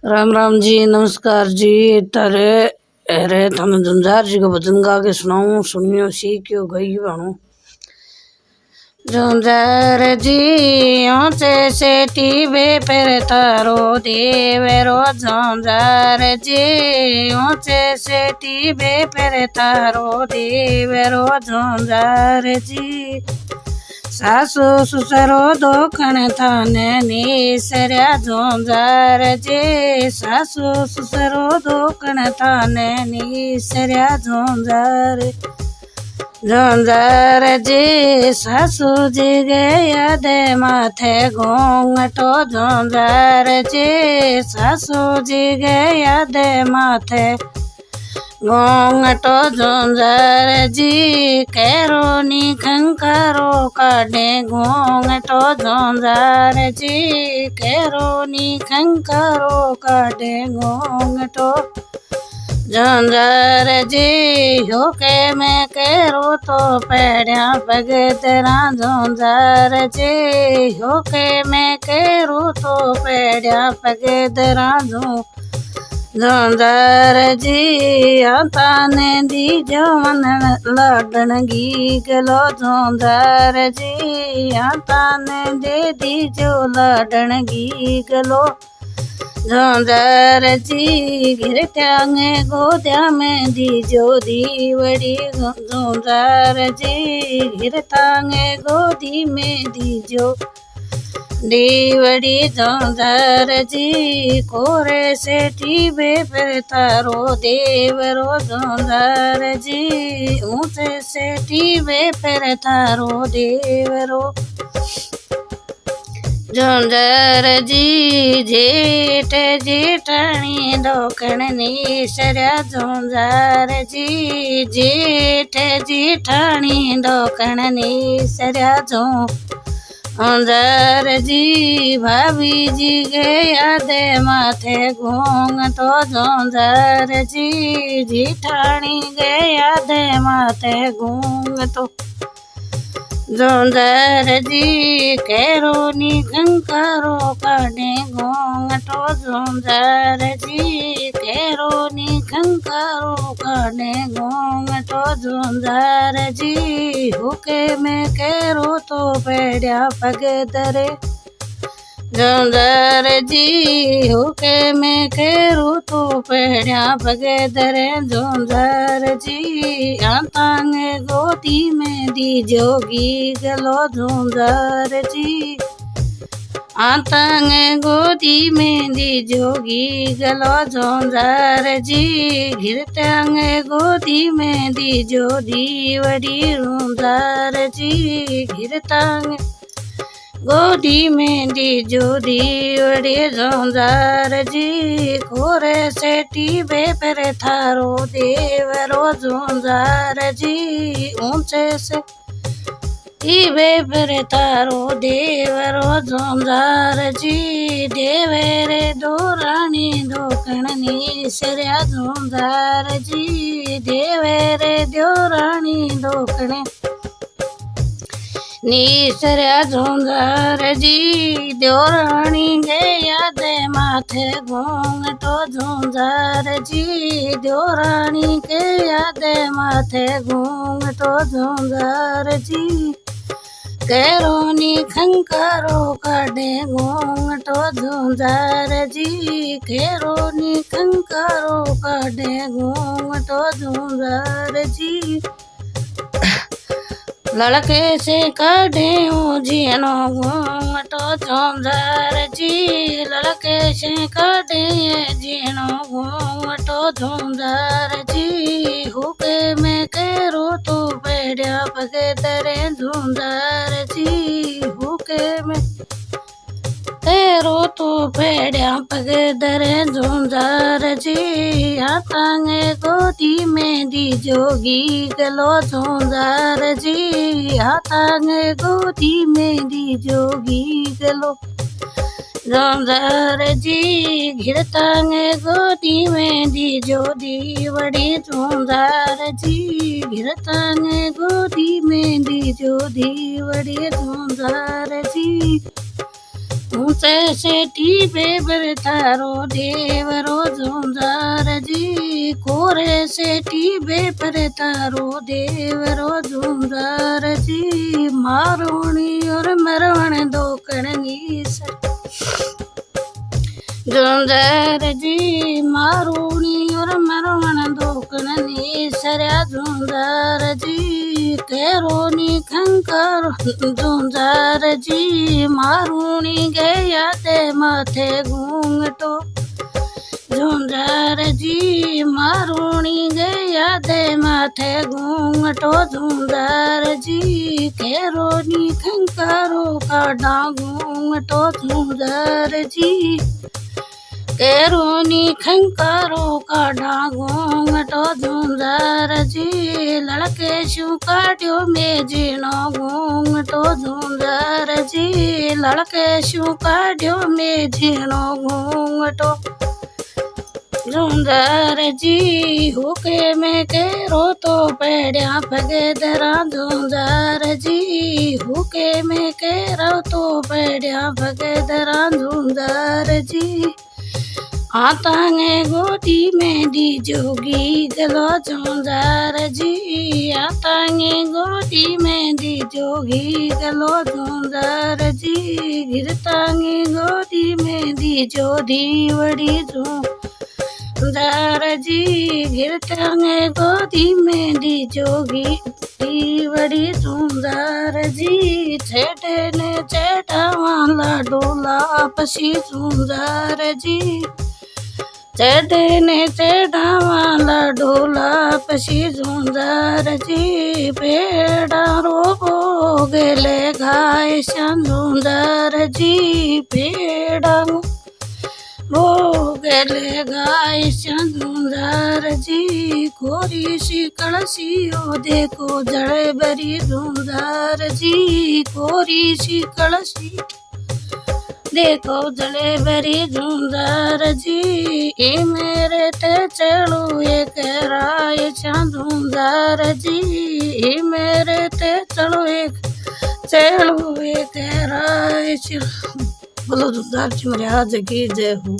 राम राम जी, नमस्कार जी। तारे अरे थम झुंझार जी को भजन गा के सुनाऊं, सुनियो सीखियो गई बाणो। झुंझार जी ऊंचे से टीबे पर तारो देवरो, झुंझार जी ऊंचे से टीबे पर तारो देवरो, झुंझार जी सासू ससुरो दोखण थाने निसर्या, झुंझार जी सासू ससुरो दोखण थाने निसर्या, झुंझार जी सासू जी गया दे माथे घूंघटो, झुंझार जी सासू जी गया दे माथे घूंघटो, झुंझार जी कैरो नी खंकारो काढ़े घूंघटो, झुंझार जी कैरो नी खंकारो काढ़े घूंघटो, झुंझार जी होके मैं कैरो तो पैड़िया पगतरा, झुंझार जी होके मैं कैरो तो पैड़िया पगतरा, झुंझार जी आता ने दीजो मन लड़न गी गलो, झुंझार जी आता ने दे दीजो लड़न गी गलो, झुंझार जी घिरटांगे गोद्या में दीजो दीवड़ी, झुंझार जी घिरटांगे गोदी में दीजो दीवड़ी, झुंझार जी कोरे से टीबे पर तारो देवरो, झुंझार जी ऊंचे से टीबे पर तारो देवरो, झुंझार जी जेठ जेठानी दोखण निसर्या, झुंझार जी जेठ जेठानी दोखण निसर्या, झुंझार जी भाभी जी गया दे माथे घूंघटो, झुंझार जी जेठानी गया दे माथे घूंघटो, झुंझार जी कैरो नी खंकारो काढ़े घूंघटो, झुंझार जी कैरो नी खंकारो काढ़े घूंघटो, झुंझार जी हुके में कैरो तो पैड़िया पगदरे, झुंझार जी हुके में कैरो तो पैड़िया पगदरे, झुंझार जी आतांगे गोदी में दीजोगी गलो, झुंझार जी आतांगे गोदी में दीजोगी गलो, झुंझार जी घिरटांगे गोदी में दीजो दीवड़ी, झुंझार जी घिरटांगे गोदी में दीजो दीवड़ी, झुंझार जी कोरे से टीबे पर थारो देवरो, झुंझार जी ऊंचे से टीबे पर तारो देवरो, झुंझार जी देवेरे दो रानी दोखण निसर्या, झुंझार जी देवेरे दो रानी दोखण निसर्या, झुंझार जी देवरानी गया दे माथे घूंघटो, झुंझार जी देवरानी गया दे माथे घूंघटो, झुंझार जी कैरो नी खंकारो काढ़े घूंघटो, झुंझार जी कैरो नी खंकारो काढ़े घूंघटो, झुंझार जी लड़के से काढ़े जीनो घूंघटो, झुंझार जी लड़के से काढ़े जीनो घूंघटो, झुंझार जी हुके में कैरो तो पैड़िया पगदरे, झुंझार जी हुके में कैरो तो पैड़िया पगदरे, झुंझार जी आतांगे गोदी में दीजोगी गलो, झुंझार जी आतांगे गोदी में दीजोगी गलो, झुंझार जी घिरटांगे गोदी में दीजो दीवड़ी, झुंझार जी घिरटांगे गोदी में दीजो दीवड़ी, झुंझार जी ऊंचे सेठी बेबर थारो देवरो झुंझार जी, कोरे सेठी बेबर थारो देवरो झुंझार जी, मारुणी और मरवण दोकड़नी झुंझार जी, मारुणी और मरवण दोकड़नी सरया झुंझार जी, केरोनी खंकर झुंझार जी, मारुणी गया ते माथे घूंघटो झुंझार जी, मारुणी गया ते माथे घूंघटो झुंझार जी, केरोनी खंकरो काढ़ा घूंघटो झुंझार जी, केरोनी खंकरो काढ़ा घूंघटो झुंझार जी, लड़के शू काढ़्यो मेजीनो घूंघटो झुंझार जी, लड़के शू काढ़्यो मेजीनो घूंघटो झुंझार जी, हुके में केरो तो पेड़िया भगेदरा झुंझार जी, हुके में केरो तो पेड़िया भगेदरा झुंझार जी, आतांगे गोदी में दी जोगी गलो झुंझार जी, आतांगे गोदी में दी जोगी गलो झुंझार जी, गिरतांगे गोदी में दी जो दीवड़ी झुंझार जी, गिरतांगे गोदी में दी जोगी दीवड़ी झुंझार जी, छेड़े ने छेड़ा वाला डोला पसी झुंझार जी, चढ़े ने चढ़ा वाला डोला पसी झुंझार जी, पेड़ा रो गेले घाय झुंझार जी, पेड़ा रो गेले घाय झुंझार जी, कोरी सी कलसी ओ देखो जड़े बरी झुंझार जी, कोरी सी कलसी देखो जले बरी झुंझार जी, ए मेरे ते चलू एक राय झुंझार जी, ए मेरे ते चलू एक राय बोलो झुंझार जी मेरे आज की जय हो।